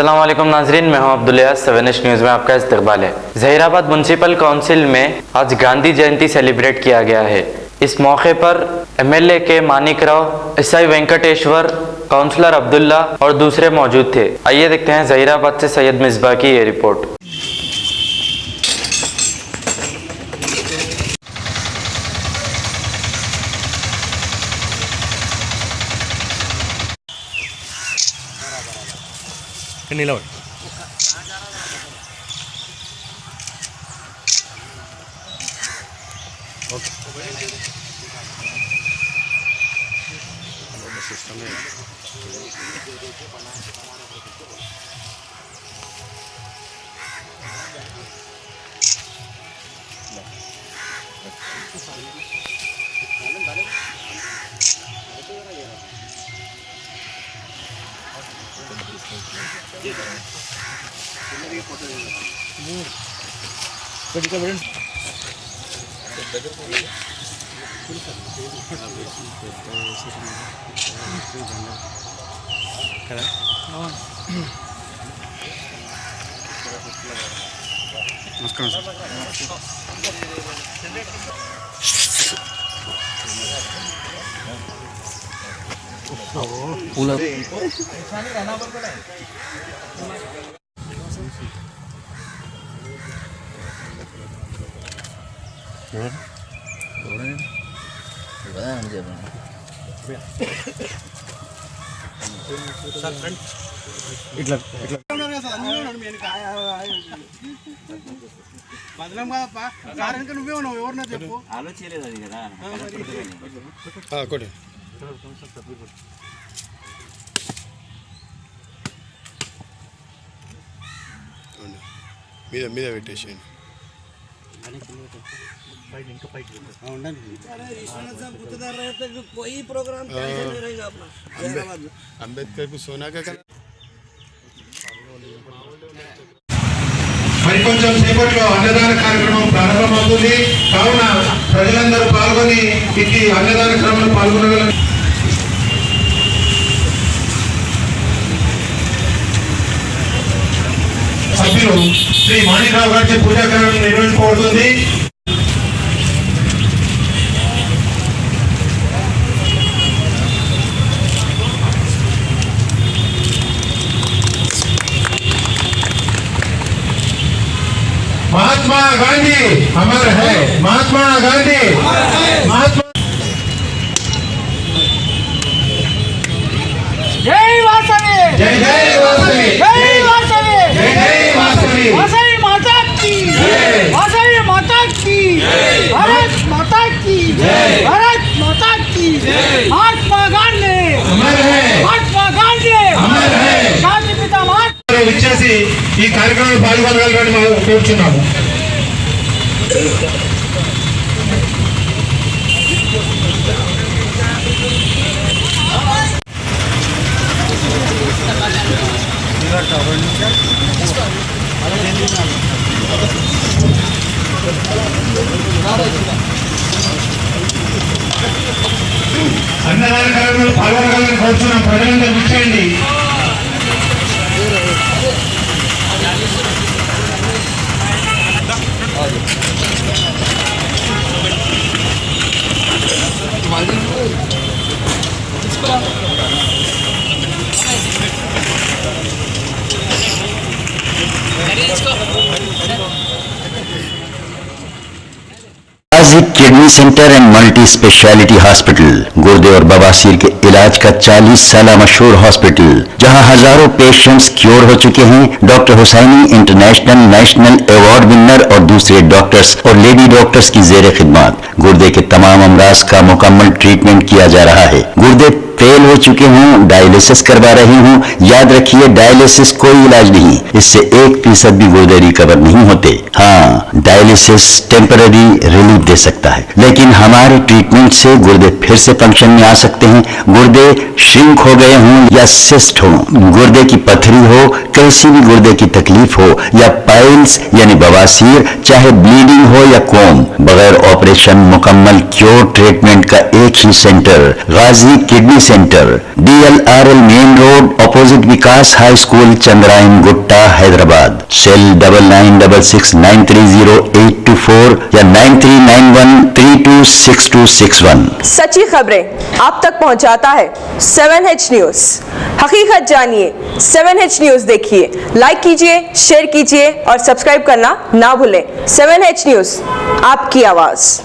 अस्सलाम वालेकुम नाजरीन, मैं हूं अब्दुल 7 न्यूज़ में आपका इस्तकबाल है। जहीराबाद म्युनिसिपल काउंसिल में आज गांधी जयंती सेलिब्रेट किया गया है। इस मौके पर एमएलए के मानिक राव, एसआई वेंकटेश्वर, काउंसलर अब्दुल्ला और दूसरे मौजूद थे। आइए देखते हैं जहीराबाद से सैयद मिसबा की ये रिपोर्ट। నిలబడి ఓకే నమస్కారం సార్. ఇట్లా ఇట్లా బదలం కాదప్పా సార్ ఇంకా నువ్వే ఉన్నావు, ఎవరినా చెప్పు. ఆలోచించలేదు అది కదా కొట్టి మీద మీద పెట్టేసేయండి. అంబేద్కర్ కు సోనాగా మరి కొంచెం సేపట్లో అన్నదాన కార్యక్రమం ప్రారంభమవుతుంది. కావున ప్రజలందరూ పాల్గొని ఇది అన్నదాన క్రమంలో పాల్గొనగలరు. సభ్యులు శ్రీ మాణికరావు గారి పూజా కార్యక్రమం నిర్వహించబడుతుంది. महात्मा गांधी अमर है, महात्मा गांधी महात्मा. जय वासवी, जय जय वासवी, जय वासवी, जय जय वासवी. वासवी माता की जय, वासवी माता की जय, भारत माता की जय, भारत माता की जय. महात्मा गांधी अमर है, महात्मा गांधी अमर है. शांति पिता महात्मा విచ్చేసి ఈ కార్యక్రమంలో పాల్గొనగలరని మనం కోరుచున్నాము. అన్నదాన కార్యక్రమంలో పాల్గొనగలరని కోరుచున్నాం. ప్రజలందరూ విచ్చేయండి. Kidney centre and multi speciality hospital गुर्दे और बवासीर के इलाज का 40 साल मशहूर हॉस्पिटल, जहां हजारों पेशेंट्स क्योर हो चुके हैं. Doctor Hussaini international national award winner और दूसरे डॉक्टर्स और लेडी डॉक्टर्स की जेर खिदमत गुर्दे के तमाम अमराज का मुकम्मल ट्रीटमेंट किया जा रहा है. गुर्दे फेल हो चुके हों, डायलिसिस करवा रहे हों, याद रखिए डायलिसिस कोई इलाज नहीं, इससे 1% भी गुर्दे रिकवर नहीं होते. हाँ, डायलिसिस टेम्पररी रिलीफ दे सकता है, लेकिन हमारे ट्रीटमेंट से गुर्दे फिर से फंक्शन में आ सकते हैं. गुर्दे श्रिंक हो गए हों या सिस्ट हो, गुर्दे की पथरी हो, कैसी भी गुर्दे की तकलीफ हो या पाइल्स यानी बवासीर, चाहे ब्लीडिंग हो या कोम, बगैर ऑपरेशन मुकम्मल क्योर ट्रीटमेंट का एक ही centre Ghazi kidney centre, DLRL main road opposite Vikas high school, Chandrayan Gutta, Hyderabad. Cell 9966930824 या 9391326261। सच्ची खबरें आप तक पहुंचाता है 7H न्यूज। हकीकत जानिए, 7H न्यूज देखिए, लाइक कीजिए, शेयर कीजिए और सब्सक्राइब करना ना भूलें। 7H न्यूज, आपकी आवाज।